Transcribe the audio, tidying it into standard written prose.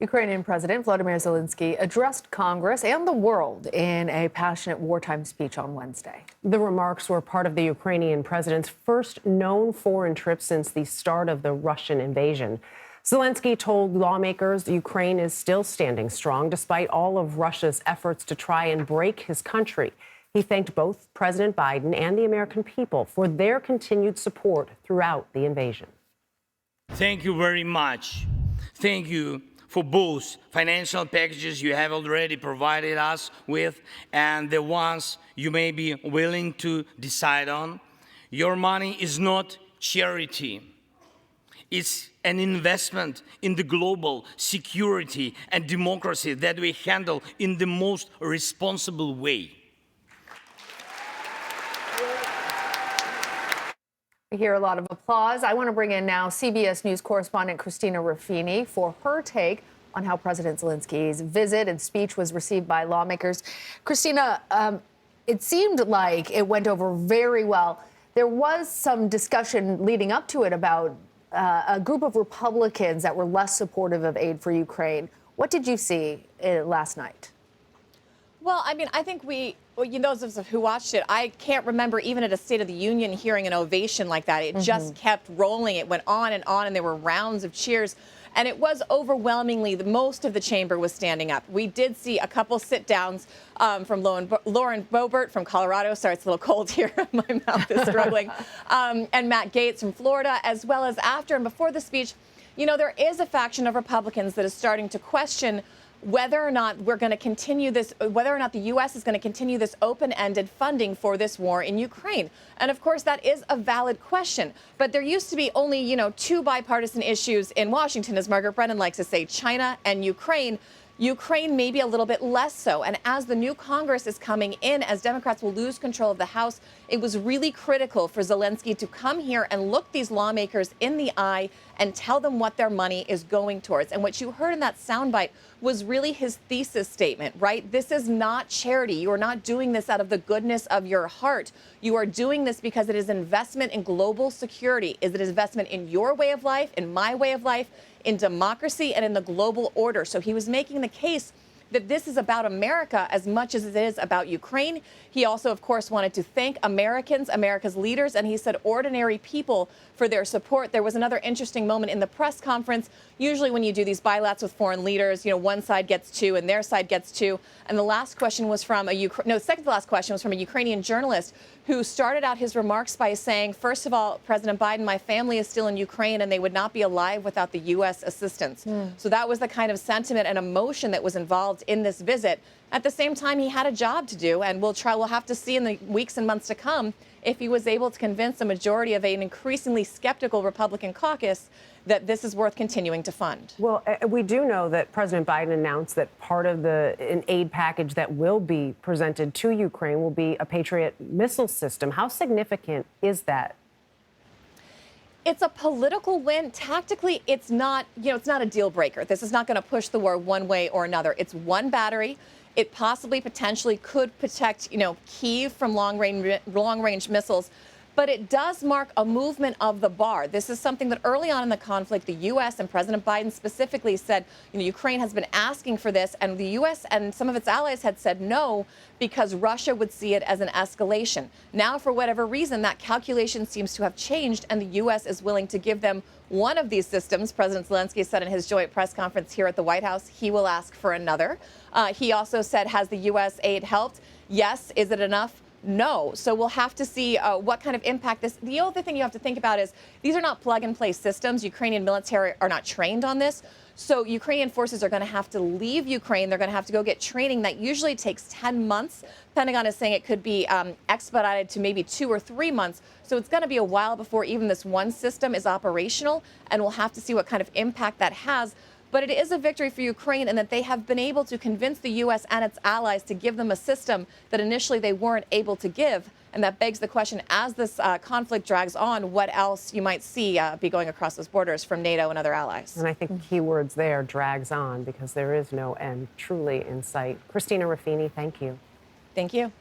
Ukrainian President Volodymyr Zelenskyy addressed Congress and the world in a passionate wartime speech on Wednesday. The remarks were part of the Ukrainian president's first known foreign trip since the start of the Russian invasion. Zelenskyy told lawmakers Ukraine is still standing strong despite all of Russia's efforts to try and break his country. He thanked both President Biden and the American people for their continued support throughout the invasion. Thank you very much. Thank you for both financial packages you have already provided us with and the ones you may be willing to decide on. Your money is not charity. It's an investment in the global security and democracy that we handle in the most responsible way. We hear a lot of applause. I want to bring in now CBS News correspondent Christina Ruffini for her take on how President Zelenskyy's visit and speech was received by lawmakers. Christina, it seemed like it went over very well. There was some discussion leading up to it about a group of Republicans that were less supportive of aid for Ukraine. What did you see last night? Well, I mean, I think those of us who watched it, I can't remember even at a State of the Union hearing an ovation like that. It just kept rolling. It went on, and there were rounds of cheers. And it was overwhelmingly, most of the chamber was standing up. We did see a couple sit-downs from Lauren Boebert from Colorado. Sorry, it's a little cold here. My mouth is struggling. And Matt Gaetz from Florida, as well as after and before the speech. You know, there is a faction of Republicans that is starting to question whether or not we're going to continue this, whether or not the U.S. is going to continue this open-ended funding for this war in Ukraine. And of course, that is a valid question. But there used to be only, two bipartisan issues in Washington, as Margaret Brennan likes to say, China and Ukraine. Ukraine maybe a little bit less so. And as the new Congress is coming in, as Democrats will lose control of the House, it was really critical for Zelenskyy to come here and look these lawmakers in the eye and tell them what their money is going towards. And what you heard in that soundbite was really his thesis statement, right? This is not charity. You are not doing this out of the goodness of your heart. You are doing this because it is investment in global security. Is it investment in your way of life, in my way of life, in democracy, and in the global order? So he was making the case that this is about America as much as it is about Ukraine. He also, of course, wanted to thank Americans, America's leaders, and he said ordinary people for their support. There was another interesting moment in the press conference. Usually when you do these bilats with foreign leaders, one side gets two and their side gets two. And the last question was from second to last question was from a Ukrainian journalist who started out his remarks by saying, first of all, President Biden, my family is still in Ukraine and they would not be alive without the U.S. assistance. So that was the kind of sentiment and emotion that was involved in this visit. At the same time, he had a job to do, and we'll have to see in the weeks and months to come if he was able to convince a majority of an increasingly skeptical Republican caucus that this is worth continuing to fund. Well, we do know that President Biden announced that part of an aid package that will be presented to Ukraine will be a Patriot missile system. How significant is that? It's a political win. Tactically, it's not a deal breaker. This is not going to push the war one way or another. It's one battery. It potentially could protect, Kyiv from long-range missiles. But it does mark a movement of the bar. This is something that early on in the conflict, the U.S. and President Biden specifically said, Ukraine has been asking for this, and the U.S. and some of its allies had said no because Russia would see it as an escalation. Now, for whatever reason, that calculation seems to have changed, and the U.S. is willing to give them one of these systems. President Zelenskyy said in his joint press conference here at the White House, he will ask for another. He also said, has the U.S. aid helped? Yes. Is it enough? No. So we'll have to see what kind of impact this. The other thing you have to think about is these are not plug-and-play systems. Ukrainian military are not trained on this. So Ukrainian forces are going to have to leave Ukraine. They're going to have to go get training. That usually takes 10 months. Pentagon is saying it could be expedited to maybe 2 or 3 months. So it's going to be a while before even this one system is operational. And we'll have to see what kind of impact that has. But it is a victory for Ukraine in that they have been able to convince the U.S. and its allies to give them a system that initially they weren't able to give. And that begs the question, as this conflict drags on, what else you might see be going across those borders from NATO and other allies. And I think keywords there, drags on, because there is no end truly in sight. Christina Ruffini, thank you. Thank you.